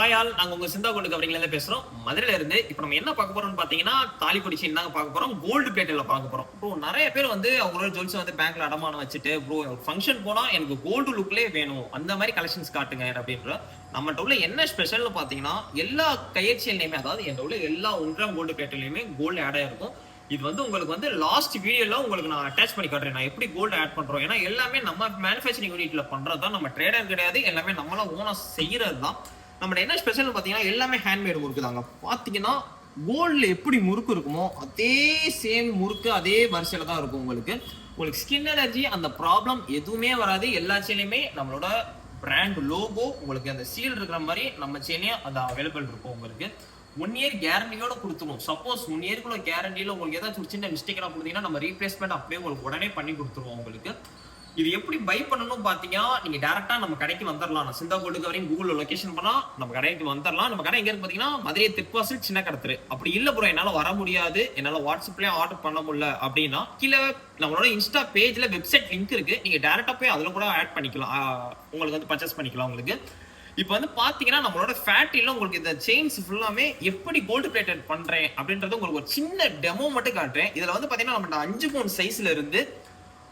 Hi all, நாங்க உங்க சிந்தா gold கவரிங்ல பேசுறோம் மதுரையில இருந்து. இப்போ நம்ம என்ன பார்க்க போறோம்னு பாத்தீங்கன்னா தாலிக்கொடி செயின் தாங்க பார்க்க போறோம். கோல்டு பிளேட்ல பார்க்க போறோம். ப்ரோ நிறைய பேர் வந்து அவங்களோட ஜுவல்ஸ் வந்து பேங்க்ல அடமானம் வச்சுட்டு ப்ரோ ஃபங்க்ஷன் போனா எனக்கு கோல்டு லுக்லயே வேணும், அந்த மாதிரி கலெக்ஷன்ஸ் காட்டுங்க அப்படின்ற. நம்மகிட்ட உள்ள என்ன ஸ்பெஷல்னு பாத்தீங்கன்னா எல்லா கையெச்சிலையுமே, அதாவது என்கிட்ட உள்ள எல்லா 1 கோல்டு பிளேட்லயுமே கோல்டு ஆட் ஆயிருக்கும். இது வந்து உங்களுக்கு வந்து லாஸ்ட் வீடியோல உங்களுக்கு நான் அட்டாச் பண்ணி காட்டுறேன் நான் எப்படி கோல்டு ஆட் பண்றோம். ஏன்னா எல்லாமே நம்ம மேனுஃபேக்சரிங் யூனிட்ல பண்றது தான், நம்ம ட்ரேடர் கிடையாது, எல்லாமே நம்மளா ஓனா செய்யறது தான். நம்ம என்ன ஸ்பெஷல் பார்த்தீங்கன்னா எல்லாமே ஹேண்ட்மேட் முறுக்கு தாங்க. பார்த்தீங்கன்னா கோல்டில் எப்படி முறுக்கு இருக்குமோ அதே சேம் முறுக்கு அதே வரிசையில் தான் இருக்கும். உங்களுக்கு ஸ்கின் அலர்ஜி அந்த ப்ராப்ளம் எதுவுமே வராது. எல்லா செயிலையுமே நம்மளோட பிராண்ட் லோகோ உங்களுக்கு அந்த சீல் இருக்கிற மாதிரி நம்ம செயினையும் அது அவைலபிள் இருக்கும். உங்களுக்கு 1 இயர் கேரண்டியோட கொடுத்துருவோம். சப்போஸ் 1 இயருக்குள்ள கேரண்டியில் உங்களுக்கு ஏதாச்சும் ஒரு சின்ன மிஸ்டேக்காக கொடுத்தீங்கன்னா நம்ம ரீப்ளேஸ்மெண்ட் அப்படியே உங்களுக்கு உடனே பண்ணி கொடுத்துருவோம். உங்களுக்கு இது எப்படி பை பண்ணணும் பாத்தீங்கன்னா நீங்க டைரக்டா நம்ம கடைக்கு வந்துடலாம். நான் சிந்தா கோல்டு கவரிங் கூகுள் லொகேஷன் பண்ணா நம்ம கடைக்கு வந்துடலாம். நம்ம கடை எங்க இருக்கு பாத்தீங்கன்னா மதுரை தெற்குவாசல் சின்ன கடத்துரு. அப்படி இல்ல ப்ரோ என்னால வர முடியாது, என்னால வாட்ஸ்அப்லயே ஆர்டர் பண்ண முடியல அப்படின்னா கீழே நம்மளோட இன்ஸ்டா பேஜ்ல வெப்சைட் லிங்க் இருக்கு, நீங்க டைரக்டா போய் அதுல கூட ஆட் பண்ணிக்கலாம், உங்களுக்கு வந்து பர்ச்சேஸ் பண்ணிக்கலாம். உங்களுக்கு இப்போ வந்து பாத்தீங்கன்னா நம்மளோட ஃபேக்டரியில உங்களுக்கு இந்த செயின்ஸ் ஃபுல்லாமே எப்படி கோல்டு பிளேட்டட் பண்றேன் அப்படின்றது உங்களுக்கு ஒரு சின்ன டெமோ மட்டும் காட்டுறேன். இதுல வந்து பாத்தீங்கன்னா நம்ம 5 பவுண்ட் சைஸ்ல இருந்து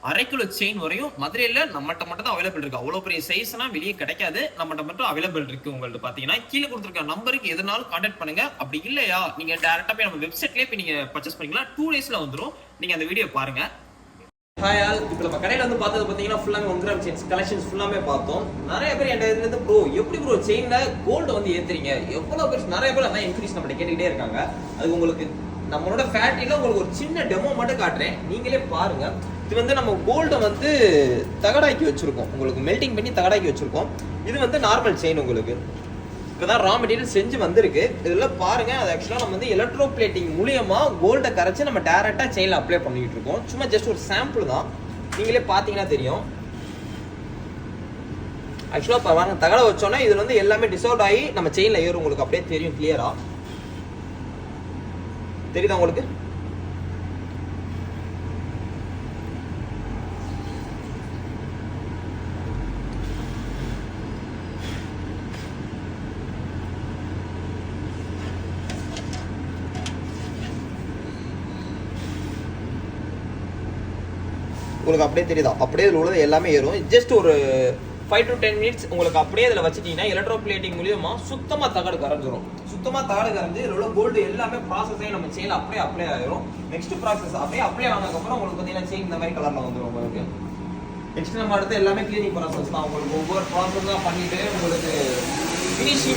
1/2 கிலோ செயின் வரையும் மதுரையில நம்மகிட்ட மட்டும் தான் அவைலபிள் இருக்கு. அவ்வளவு பெரிய சைஸ்னா வெளியே கிடைக்காது, நம்மகிட்ட மட்டும் அவைலபிள் இருக்கு. உங்களுக்கு பாத்தீங்கன்னா கீழே கொடுத்துருக்க நம்பருக்கு எதுனாலும் கான்டாக்ட் பண்ணுங்க. அப்படி இல்லையா நீங்க டைரக்டா போய் நம்ம வெப்சைட்லயே போய் நீங்க பர்ச்சேஸ் பண்ணிக்கலாம். 2 டேஸ்ல வந்துடும். நீங்க அந்த வீடியோ பாருங்க. ஹாய் ஆல், இப்போ நம்ம கடையில் வந்து பார்த்தது பார்த்தீங்கன்னா ஃபுல்லாமே 1 கிராம் செயின்ஸ் கலெக்ஷன்ஸ் ஃபுல்லாமே பார்த்தோம். நிறைய பேர் என்கிட்ட இருந்து ப்ரோ எப்படி ப்ரோ செயின்ல கோல்டு வந்து ஏற்றுறீங்க, எவ்வளோ பேர் நிறைய பேர் அதான் இன்க்ரீஸ் நம்மகிட்ட கேட்டுக்கிட்டே இருக்காங்க. அது உங்களுக்கு நம்மளோட ஃபேக்டரியில உங்களுக்கு ஒரு சின்ன டெமோ மட்டும் காட்டுறேன், நீங்களே பாருங்க. இது வந்து நம்ம கோல்டை வந்து தகடாக்கி வச்சிருக்கோம், உங்களுக்கு மெல்டிங் பண்ணி தகடாக்கி வச்சிருக்கோம். இது வந்து நார்மல் செயின், உங்களுக்கு இப்போதான் ரா மெட்டீரியல் செஞ்சு வந்திருக்கு. இதெல்லாம் பாருங்க, அது ஆக்சுவலாக நம்ம வந்து எலக்ட்ரோ பிளேட்டிங் மூலியமா கோல்டை கரைச்சி நம்ம டேரக்டா செயின்ல அப்ளை பண்ணிட்டு இருக்கோம். சும்மா ஜஸ்ட் ஒரு சாம்பிள் தான், நீங்களே பார்த்தீங்கன்னா தெரியும். ஆக்சுவலாக பாருங்க, தகடை வச்சோன்னா இதுல வந்து எல்லாமே டிசால்வ் ஆகி நம்ம செயின்ல ஏறும். உங்களுக்கு அப்படியே தெரியும், கிளியரா தெரியுதா உங்களுக்கு? உங்களுக்கு அப்படியே தெரியுதா? அப்படியே இதில் உள்ளது எல்லாமே ஏறும். ஜஸ்ட் ஒரு 5 to 10 மினிட்ஸ் உங்களுக்கு அப்படியே இதில் வச்சுட்டீங்கன்னா எலக்ட்ரோ பிளேட்டிங் மூலியமா சுத்தமாக தகடு கரைஞ்சிரும். சுத்தமாக தகடு கரைஞ்சி இதில் உள்ள கோல்டு எல்லாமே ப்ராசஸ் ஆகி நம்ம செயின் அப்படியே அப்ளை ஆயிரும். நெக்ஸ்ட் ப்ராசஸ் அப்படியே அப்ளை ஆனதுக்கப்புறம் உங்களுக்கு பார்த்தீங்கன்னா செயின் இந்த மாதிரி கலரில் வந்துடும். உங்களுக்கு நெக்ஸ்ட் நம்ம அடுத்து எல்லாமே கிளீனிங் ப்ராசஸ் தான். உங்களுக்கு ஒவ்வொரு ப்ராசஸாக பண்ணிட்டு உங்களுக்கு ஃபினிஷிங்